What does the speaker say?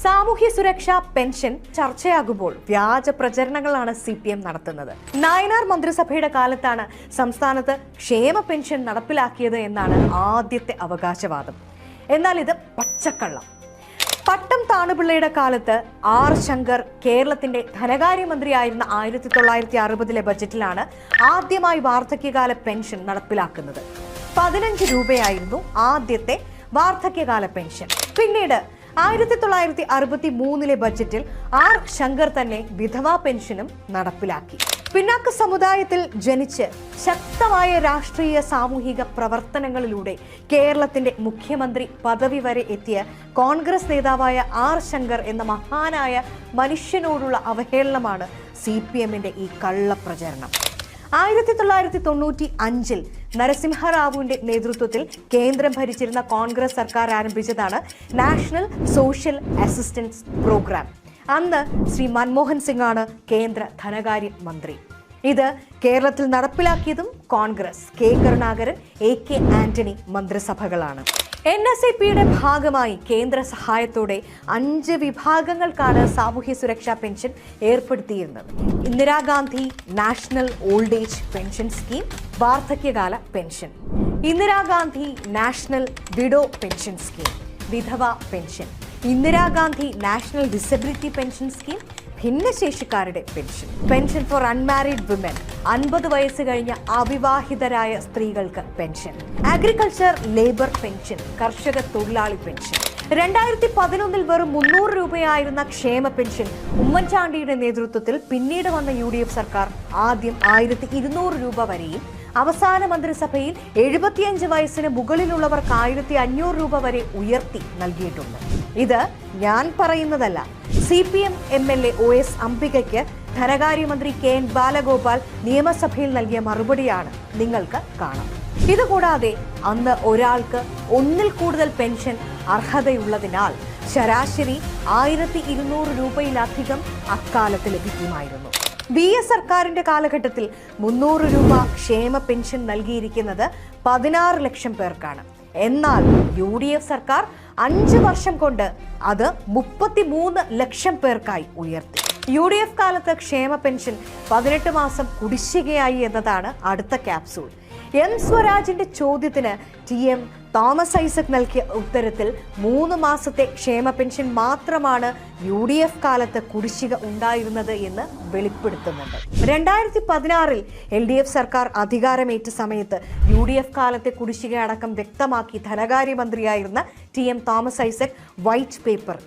സാമൂഹ്യ സുരക്ഷാ പെൻഷൻ ചർച്ചയാകുമ്പോൾ വ്യാജ പ്രചരണങ്ങളാണ് CPM നടത്തുന്നത്. നായനാർ മന്ത്രിസഭയുടെ കാലത്താണ് സംസ്ഥാനത്ത് ക്ഷേമ പെൻഷൻ നടപ്പിലാക്കിയത് എന്നാണ് ആദ്യത്തെ അവകാശവാദം. എന്നാൽ ഇത് പച്ചക്കള്ളം. പട്ടം താണുപിള്ളയുടെ കാലത്ത് ശങ്കർ കേരളത്തിന്റെ ധനകാര്യമന്ത്രിയായിരുന്ന 1960 ബജറ്റിലാണ് ആദ്യമായി വാർദ്ധക്യകാല പെൻഷൻ നടപ്പിലാക്കുന്നത്. 15 രൂപയായിരുന്നു ആദ്യത്തെ വാർദ്ധക്യകാല പെൻഷൻ. പിന്നീട് 1963 ബജറ്റിൽ ശങ്കർ തന്നെ വിധവാ പെൻഷനും നടപ്പിലാക്കി. പിന്നാക്ക സമുദായത്തിൽ ജനിച്ച് ശക്തമായ രാഷ്ട്രീയ സാമൂഹിക പ്രവർത്തനങ്ങളിലൂടെ കേരളത്തിന്റെ മുഖ്യമന്ത്രി പദവി വരെ എത്തിയ കോൺഗ്രസ് നേതാവായ ശങ്കർ എന്ന മഹാനായ മനുഷ്യനോടുള്ള അവഹേളനമാണ് CPMന്റെ ഈ കള്ളപ്രചരണം. 1995 നരസിംഹറാവുവിന്റെ നേതൃത്വത്തിൽ കേന്ദ്രം ഭരിച്ചിരുന്ന കോൺഗ്രസ് സർക്കാർ ആരംഭിച്ചതാണ് നാഷണൽ സോഷ്യൽ അസിസ്റ്റൻസ് പ്രോഗ്രാം. അന്ന് ശ്രീ മൻമോഹൻ സിംഗ് ആണ് കേന്ദ്ര ധനകാര്യ മന്ത്രി. ഇത് കേരളത്തിൽ നടപ്പിലാക്കിയതും കോൺഗ്രസ്, K കരുണാകരൻ, AK ആന്റണി മന്ത്രിസഭകളാണ്. NSAPയുടെ ഭാഗമായി കേന്ദ്ര സഹായത്തോടെ 5 വിഭാഗങ്ങൾക്കാണ് സാമൂഹ്യ സുരക്ഷാ pension ഏർപ്പെടുത്തിയിരുന്നത്. Indira Gandhi national old age pension scheme, വാർദ്ധക്യകാല pension; Indira Gandhi national widow pension scheme, വിധവ pension; Indira Gandhi national disability pension scheme, ഭിന്നശേഷിക്കാരുടെ pension; pension four unmarried women, 50 വയസ്സ് കഴിഞ്ഞ അവിവാഹിതരായ സ്ത്രീകൾക്ക് പെൻഷൻ; അഗ്രികൾച്ചർ ലേബർ പെൻഷൻ, കർഷക തൊഴിലാളി പെൻഷൻ. 2011 വെറും 300 രൂപയായിരുന്ന ക്ഷേമ പെൻഷൻ ഉമ്മൻചാണ്ടിയുടെ നേതൃത്വത്തിൽ പിന്നീട് വന്ന UDF സർക്കാർ ആദ്യം 1200 രൂപ വരെയും അവസാന മന്ത്രിസഭയിൽ 75 വയസ്സിന് മുകളിലുള്ളവർക്ക് 1500 രൂപ വരെ ഉയർത്തി നൽകിയിട്ടുണ്ട്. ഇത് ഞാൻ പറയുന്നതല്ല. CPM MLA OS അംബികയ്ക്ക് ധനകാര്യമന്ത്രി KN ബാലഗോപാൽ നിയമസഭയിൽ നൽകിയ മറുപടിയാണ് നിങ്ങൾക്ക് കാണാം. ഇതുകൂടാതെ അന്ന് ഒരാൾക്ക് 1-ൽ കൂടുതൽ പെൻഷൻ അർഹതയുള്ളതിനാൽ ശരാശരി 1200 രൂപയിലധികം അക്കാലത്ത് ലഭിക്കുമായിരുന്നു. VS സർക്കാരിന്റെ കാലഘട്ടത്തിൽ 300 രൂപ ക്ഷേമ പെൻഷൻ നൽകിയിരിക്കുന്നത് 16 ലക്ഷം പേർക്കാണ്. എന്നാൽ UDF സർക്കാർ 5 വർഷം കൊണ്ട് അത് 33 ലക്ഷം പേർക്കായി ഉയർത്തി. UDF കാലത്ത് ക്ഷേമ പെൻഷൻ 18 മാസം കുടിശ്ശികയായി എന്നതാണ് അടുത്ത ക്യാപ്സൂൾ. M സ്വരാജിന്റെ ചോദ്യത്തിന് TM തോമസ് ഐസക് നൽകിയ ഉത്തരത്തിൽ 3 മാസത്തെ ക്ഷേമ പെൻഷൻ മാത്രമാണ് UDF കാലത്ത് കുടിശ്ശിക ഉണ്ടായിരുന്നത് എന്ന് വെളിപ്പെടുത്തുന്നുണ്ട്. 2016 LDF സർക്കാർ അധികാരമേറ്റ സമയത്ത് UDF കാലത്തെ കുടിശ്ശിക അടക്കം വ്യക്തമാക്കി ധനകാര്യമന്ത്രിയായിരുന്ന TM Thomas Isaac white paper